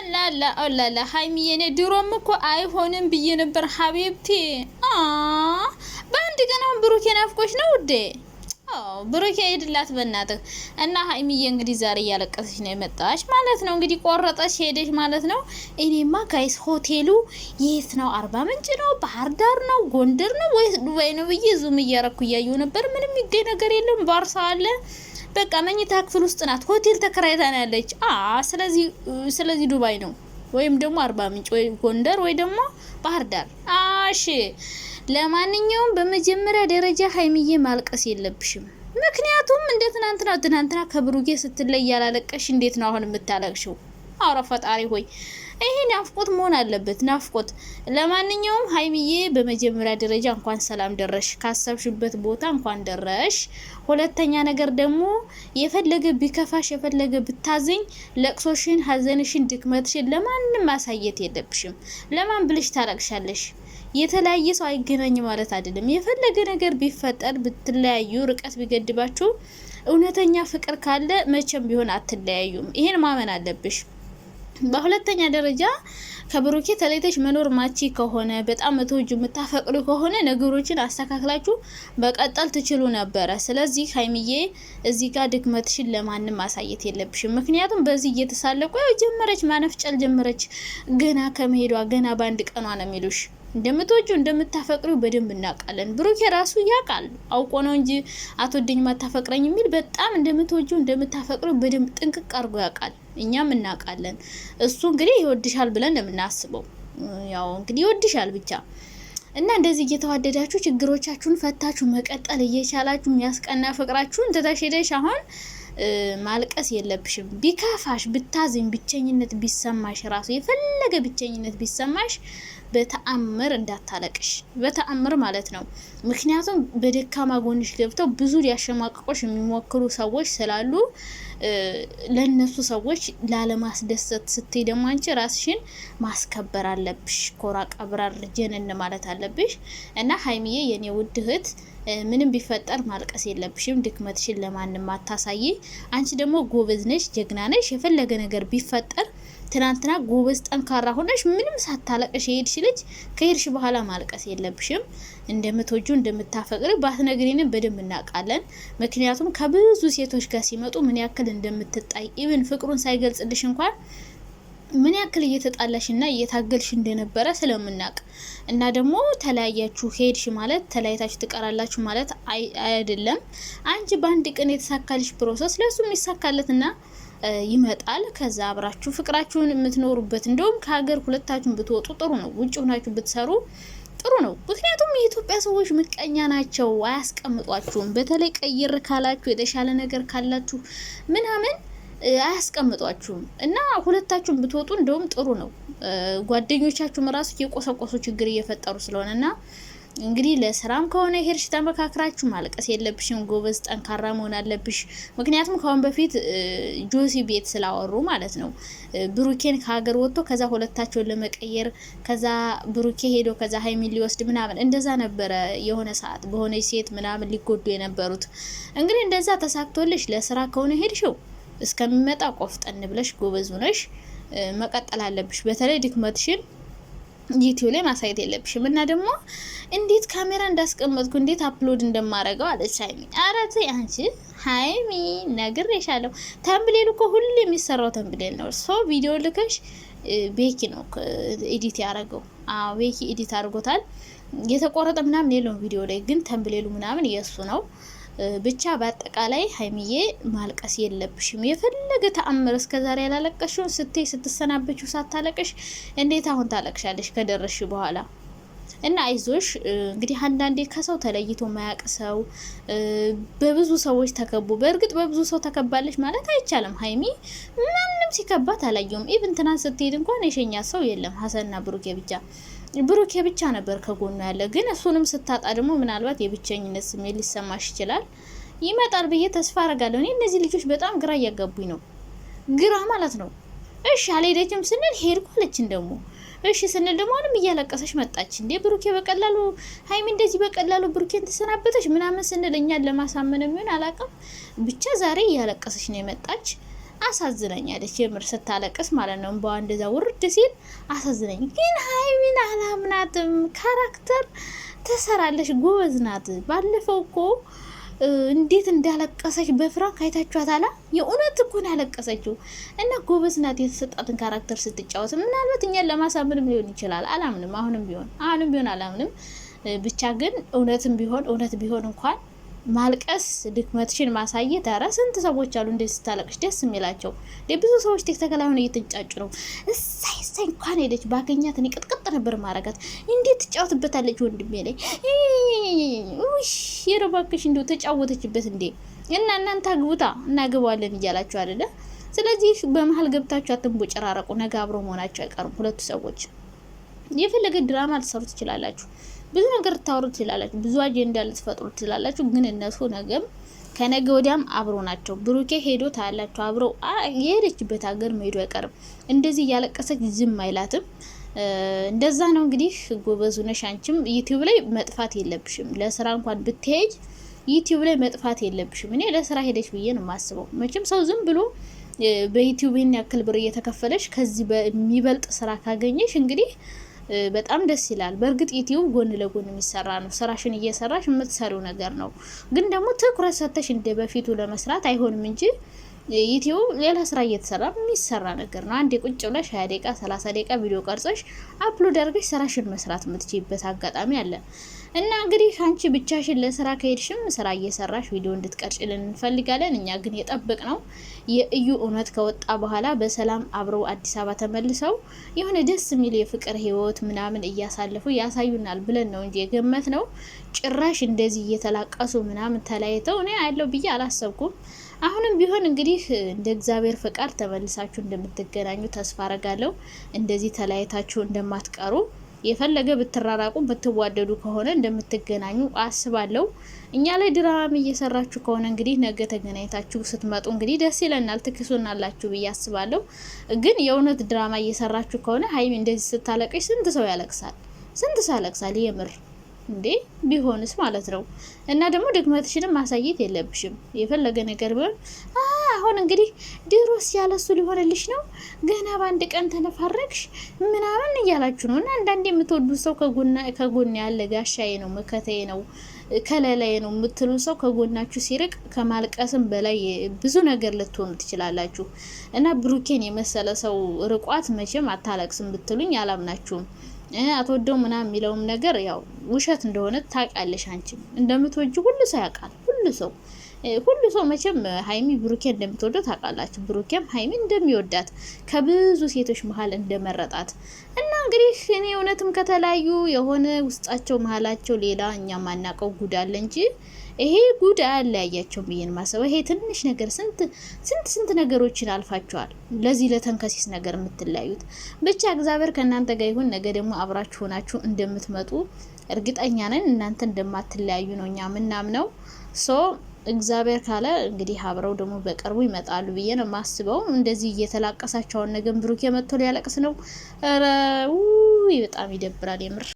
ላላ ሀይሚዬ እኔ ድሮም እኮ አይሆንም ብዬ ነበር ሀቢብቲ። በአንድ ቀን አሁን ብሩኬ ናፍቆሽ ነው ውዴ? ብሩኬ ሄድላት በእናትህ። እና ሀይሚዬ እንግዲህ ዛሬ እያለቀሰች ነው የመጣች ማለት ነው። እንግዲህ ቆረጠች ሄደች ማለት ነው። እኔማ ጋይስ ሆቴሉ የት ነው? አርባ ምንጭ ነው? ባህር ዳር ነው? ጎንደር ነው ወይስ ዱባይ ነው ብዬ ዙም እያረኩ እያየሁ ነበር። ምንም የሚገኝ ነገር የለም። ባርሳ አለ በቃ መኝታ ክፍል ውስጥ ናት። ሆቴል ተከራይታ ነው ያለች። ስለዚህ ዱባይ ነው ወይም ደግሞ አርባ ምንጭ ወይ ጎንደር ወይ ደግሞ ባህር ዳር። እሺ ለማንኛውም በመጀመሪያ ደረጃ ሀይሚዬ ማልቀስ የለብሽም። ምክንያቱም እንደ ትናንትና ከብሩኬ ስትለይ ያላለቀሽ እንዴት ነው አሁን የምታለቅሽው? አውራ ፈጣሪ ሆይ ይሄ ናፍቆት መሆን አለበት፣ ናፍቆት። ለማንኛውም ሀይሚዬ በመጀመሪያ ደረጃ እንኳን ሰላም ደረሽ፣ ካሰብሽበት ቦታ እንኳን ደረሽ። ሁለተኛ ነገር ደግሞ የፈለገ ቢከፋሽ የፈለገ ብታዘኝ ለቅሶሽን፣ ሀዘንሽን፣ ድክመትሽን ለማንም ማሳየት የለብሽም። ለማን ብልሽ ታለቅሻለሽ? የተለያየ ሰው አይገናኝ ማለት አይደለም። የፈለገ ነገር ቢፈጠር ብትለያዩ፣ ርቀት ቢገድባችሁ፣ እውነተኛ ፍቅር ካለ መቼም ቢሆን አትለያዩም። ይሄን ማመን አለብሽ። በሁለተኛ ደረጃ ከብሩኬ ተለይተሽ መኖር ማቺ ከሆነ በጣም መተውጁ የምታፈቅሩ ከሆነ ነገሮችን አስተካክላችሁ በቀጠል ትችሉ ነበረ። ስለዚህ ሀይሚዬ እዚህ ጋር ድክመትሽን ለማንም ማሳየት የለብሽም። ምክንያቱም በዚህ እየተሳለቁ ጀመረች፣ ማነፍጨል ጀመረች። ገና ከመሄዷ ገና በአንድ ቀኗ ነው የሚሉሽ። እንደምትወጁ እንደምታፈቅሩ በደንብ እናውቃለን። ብሩኬ ራሱ ያውቃል፣ አውቆ ነው እንጂ አትወደኝ ማታፈቅረኝ የሚል በጣም እንደምትወጁ እንደምታፈቅሩ በደንብ ጥንቅቅ አድርጎ ያውቃል። እኛም እናውቃለን። እሱ እንግዲህ ይወድሻል ብለን እንደምናስበው ያው እንግዲህ ይወድሻል ብቻ እና እንደዚህ እየተዋደዳችሁ ችግሮቻችሁን ፈታችሁ መቀጠል እየቻላችሁ የሚያስቀና ፍቅራችሁን ትተሽደሽ አሁን ማልቀስ የለብሽም። ቢካፋሽ ብታዝኝ ብቸኝነት ቢሰማሽ ራሱ የፈለገ ብቸኝነት ቢሰማሽ በተአምር እንዳታለቅሽ፣ በተአምር ማለት ነው። ምክንያቱም በደካማ ጎንሽ ገብተው ብዙ ሊያሸማቅቆሽ የሚሞክሩ ሰዎች ስላሉ ለነሱ ሰዎች ላለማስደሰት ስትይ ደግሞ አንቺ ራስሽን ማስከበር አለብሽ። ኮራ ቀብራር ጀነን ማለት አለብሽ። እና ሀይሚዬ የኔ ውድ እህት ምንም ቢፈጠር ማልቀስ የለብሽም። ድክመትሽን ለማንም አታሳይ። አንቺ ደግሞ ጎበዝ ነሽ፣ ጀግና ነሽ። የፈለገ ነገር ቢፈጠር ትናንትና ጎበዝ ጠንካራ ሆነሽ ምንም ሳታለቅሽ የሄድሽ ልጅ ከሄድሽ በኋላ ማልቀስ የለብሽም። እንደምትወጁ እንደምታፈቅሪ ባትነግሪንም በደንብ እናውቃለን። ምክንያቱም ከብዙ ሴቶች ጋር ሲመጡ ምን ያክል እንደምትጣይ ኢቭን ፍቅሩን ሳይገልጽልሽ እንኳን ምን ያክል እየተጣላሽና እየታገልሽ እንደነበረ ስለምናውቅ እና ደግሞ ተለያያችሁ ሄድሽ ማለት ተለያይታችሁ ትቀራላችሁ ማለት አይደለም። አንቺ በአንድ ቀን የተሳካልሽ ፕሮሰስ ለሱም ይሳካለትና ይመጣል። ከዛ አብራችሁ ፍቅራችሁን የምትኖሩበት እንደውም ከሀገር ሁለታችሁን ብትወጡ ጥሩ ነው። ውጭ ሆናችሁ ብትሰሩ ጥሩ ነው። ምክንያቱም የኢትዮጵያ ሰዎች ምቀኛ ናቸው፣ አያስቀምጧችሁም። በተለይ ቀይር ካላችሁ የተሻለ ነገር ካላችሁ ምናምን አያስቀምጧችሁም እና ሁለታችሁን ብትወጡ እንደውም ጥሩ ነው። ጓደኞቻችሁም ራሱ የቆሰቆሱ ችግር እየፈጠሩ ስለሆነና እንግዲህ ለስራም ከሆነ ሄርሽ ተመካክራችሁ ማልቀስ የለብሽም። ጎበዝ ጠንካራ መሆን አለብሽ። ምክንያቱም ከአሁን በፊት ጆሲ ቤት ስላወሩ ማለት ነው ብሩኬን ከሀገር ወጥቶ ከዛ ሁለታቸውን ለመቀየር ከዛ ብሩኬ ሄዶ ከዛ ሀይሚን ሊወስድ ምናምን እንደዛ ነበረ። የሆነ ሰዓት በሆነ ሴት ምናምን ሊጎዱ የነበሩት እንግዲህ እንደዛ ተሳክቶልሽ ለስራ ከሆነ ሄድሽው እስከሚመጣ ቆፍጠን ብለሽ ጎበዝ ሆነሽ መቀጠል አለብሽ። በተለይ ድክመትሽን ዩቲዩብ ላይ ማሳየት የለብሽም። እና ደግሞ እንዴት ካሜራ እንዳስቀመጥኩ እንዴት አፕሎድ እንደማረገው አለች ሀይሚ። ኧረ ተይ አንቺ ሀይሚ ነግሬሻለሁ። ተምብሌል እኮ ሁሉ የሚሰራው ተምብሌል ነው። ሶ ቪዲዮ ልከሽ ቤኪ ነው ኤዲት ያደረገው። ቤኪ ኤዲት አድርጎታል። የተቆረጠ ምናምን የለውም ቪዲዮ ላይ ግን ተምብሌሉ ምናምን የእሱ ነው። ብቻ በአጠቃላይ ሀይሚዬ ማልቀስ የለብሽም። የፈለገ ተአምር እስከዛሬ ያላለቀሽው ስትሰናበችው ሳታለቅሽ እንዴት አሁን ታለቅሻለሽ ከደረስሽ በኋላ? እና አይዞሽ። እንግዲህ አንዳንዴ ከሰው ተለይቶ ማያቅ ሰው በብዙ ሰዎች ተከቦ፣ በእርግጥ በብዙ ሰው ተከባለች ማለት አይቻልም። ሀይሚ ማንም ሲከባት አላየውም። ኢቭን ትናንት ስትሄድ እንኳን የሸኛ ሰው የለም። ሀሰንና ብሩኬ ብቻ ነበር ከጎኑ ያለ። ግን እሱንም ስታጣ ደግሞ ምናልባት የብቸኝነት ስሜት ሊሰማሽ ይችላል። ይመጣል ብዬ ተስፋ አረጋለሁ። እኔ እነዚህ ልጆች በጣም ግራ እያጋቡኝ ነው። ግራ ማለት ነው። እሺ አልሄደችም ስንል ሄድኩ አለችን ደግሞ እሺ ስንል ደግሞ አሁንም እያለቀሰች መጣች። እንዴ ብሩኬ በቀላሉ ሀይሚ እንደዚህ በቀላሉ ብሩኬን ተሰናበተች ምናምን ስንል እኛን ለማሳመን የሚሆን አላውቅም። ብቻ ዛሬ እያለቀሰች ነው የመጣች። አሳዝነኛለች የምር ስታለቅስ ማለት ነው። እንባዋ እንደዛ ውርድ ሲል አሳዝነኝ። ግን ሀይሚን አላምናትም። ካራክተር ትሰራለች፣ ጎበዝ ናት። ባለፈው እኮ እንዴት እንዳለቀሰች በፍራንክ አይታችኋታላ? የእውነት እኮ ነው ያለቀሰችው። እና ጎበዝ ናት የተሰጣትን ካራክተር ስትጫወት። ምናልባት እኛን ለማሳመንም ሊሆን ይችላል፣ አላምንም። አሁንም ቢሆን አላምንም። ብቻ ግን እውነት ቢሆን እንኳን ማልቀስ ድክመትሽን ማሳየት። ኧረ ስንት ሰዎች አሉ እንደዚህ ስታለቅሽ ደስ የሚላቸው። ብዙ ሰዎች ቲክቶክ ላይ ሆነ እየተንጫጩ ነው። እሳይ እንኳን ሄደች ባገኛት እኔ ቅጥቅጥ ነበር ማረጋት። እንዴት ትጫወትበታለች ወንድሜ ላይ የረባክሽ እንደው ተጫወተችበት እንዴ። እና እናንተ አግቡታ እናገባለን እያላችሁ አይደለ? ስለዚህ በመሀል ገብታችሁ አትንቦጨራረቁ። ነገ አብሮ መሆናቸው አይቀርም ሁለቱ ሰዎች። የፈለገ ድራማ ልትሰሩ ትችላላችሁ፣ ብዙ ነገር ልታወሩ ትችላላችሁ፣ ብዙ አጀንዳ ልትፈጥሩ ትችላላችሁ። ግን እነሱ ነገም ከነገ ወዲያም አብሮ ናቸው። ብሩኬ ሄዶ ታያላችሁ፣ አብሮ የሄደችበት ሀገር መሄዱ አይቀርም። እንደዚህ እያለቀሰች ዝም አይላትም። እንደዛ ነው እንግዲህ። ጎበዙ ነሽ አንቺም። ዩቲዩብ ላይ መጥፋት የለብሽም። ለስራ እንኳን ብትሄጅ ዩቲዩብ ላይ መጥፋት የለብሽም። እኔ ለስራ ሄደች ብዬ ነው የማስበው። መቼም ሰው ዝም ብሎ በዩቲዩብ ያክል ብር እየተከፈለሽ ከዚህ በሚበልጥ ስራ ካገኘሽ እንግዲህ በጣም ደስ ይላል። በእርግጥ ዩቲዩብ ጎን ለጎን የሚሰራ ነው። ስራሽን እየሰራሽ የምትሰሪው ነገር ነው። ግን ደግሞ ትኩረት ሰጥተሽ እንደ በፊቱ ለመስራት አይሆንም እንጂ ዩቲዩብ ሌላ ስራ እየተሰራ የሚሰራ ነገር ነው። አንዴ ቁጭ ብለሽ 20 ደቂቃ 30 ደቂቃ ቪዲዮ ቀርጸሽ አፕሎድ አድርገሽ ስራሽን መስራት የምትችይበት አጋጣሚ አለ። እና እንግዲህ አንቺ ብቻሽን ለስራ ከሄድሽም ስራ እየሰራሽ ቪዲዮ እንድትቀርጭልን እንፈልጋለን። እኛ ግን የጠብቅ ነው የእዩ እውነት ከወጣ በኋላ በሰላም አብረው አዲስ አበባ ተመልሰው የሆነ ደስ የሚል የፍቅር ህይወት ምናምን እያሳለፉ ያሳዩናል ብለን ነው እንጂ የገመት ነው። ጭራሽ እንደዚህ እየተላቀሱ ምናምን ተለያይተው እኔ አለው ብዬ አላሰብኩም። አሁንም ቢሆን እንግዲህ እንደ እግዚአብሔር ፈቃድ ተመልሳችሁ እንደምትገናኙ ተስፋ አረጋለሁ። እንደዚህ ተለያይታችሁ እንደማትቀሩ የፈለገ ብትራራቁ ብትዋደዱ ከሆነ እንደምትገናኙ አስባለሁ። እኛ ላይ ድራማ እየሰራችሁ ከሆነ እንግዲህ ነገ ተገናኝታችሁ ስትመጡ እንግዲህ ደስ ይለናል፣ ትክሱናላችሁ ብዬ አስባለሁ። ግን የእውነት ድራማ እየሰራችሁ ከሆነ ሀይሚ እንደዚህ ስታለቅሽ ስንት ሰው ያለቅሳል? ስንት ሰው ያለቅሳል? የምር እንዴ ቢሆንስ ማለት ነው። እና ደግሞ ድክመትሽንም ማሳየት የለብሽም። የፈለገ ነገር ቢሆን አሁን እንግዲህ ድሮስ ያለሱ ሊሆንልሽ ነው ገና በአንድ ቀን ተነፋረቅሽ ምናምን እያላችሁ ነው። እና አንዳንዴ የምትወዱት ሰው ከጎን ያለ ጋሻዬ ነው መከታዬ ነው ከለላዬ ነው የምትሉ ሰው ከጎናችሁ ሲርቅ ከማልቀስም በላይ ብዙ ነገር ልትሆኑ ትችላላችሁ። እና ብሩኬን የመሰለ ሰው ርቋት መቼም አታለቅስም ብትሉኝ አላምናችሁም። አትወደው ምናምን የሚለውም ነገር ያው ውሸት እንደሆነ ታውቃለሽ። አንቺም እንደምትወጂ ሁሉ ሰው ያውቃል። ሁሉ ሰው መቼም ሀይሚ ብሩኬ እንደምትወደው ታውቃላችሁ። ብሩኬም ሀይሚ እንደሚወዳት ከብዙ ሴቶች መሀል እንደመረጣት እና እንግዲህ እኔ እውነትም ከተለያዩ የሆነ ውስጣቸው መሀላቸው ሌላ እኛ ማናውቀው ጉድ አለ እንጂ ይሄ ጉድ አያለያያቸው ብዬን ማሰበው። ይሄ ትንሽ ነገር ስንት ነገሮችን አልፋቸዋል ለዚህ ለተንከሲስ ነገር የምትለያዩት። ብቻ እግዚአብሔር ከእናንተ ጋር ይሁን። ነገ ደግሞ አብራችሁ ሆናችሁ እንደምትመጡ እርግጠኛ ነን። እናንተ እንደማትለያዩ ነው እኛ ምናምነው። እግዚአብሔር ካለ እንግዲህ አብረው ደግሞ በቅርቡ ይመጣሉ ብዬ ነው ማስበው። እንደዚህ እየተላቀሳቸውን ነገም ብሩክ የመጥቶ ሊያለቅስ ነው። ኧረ በጣም ይደብራል የምር።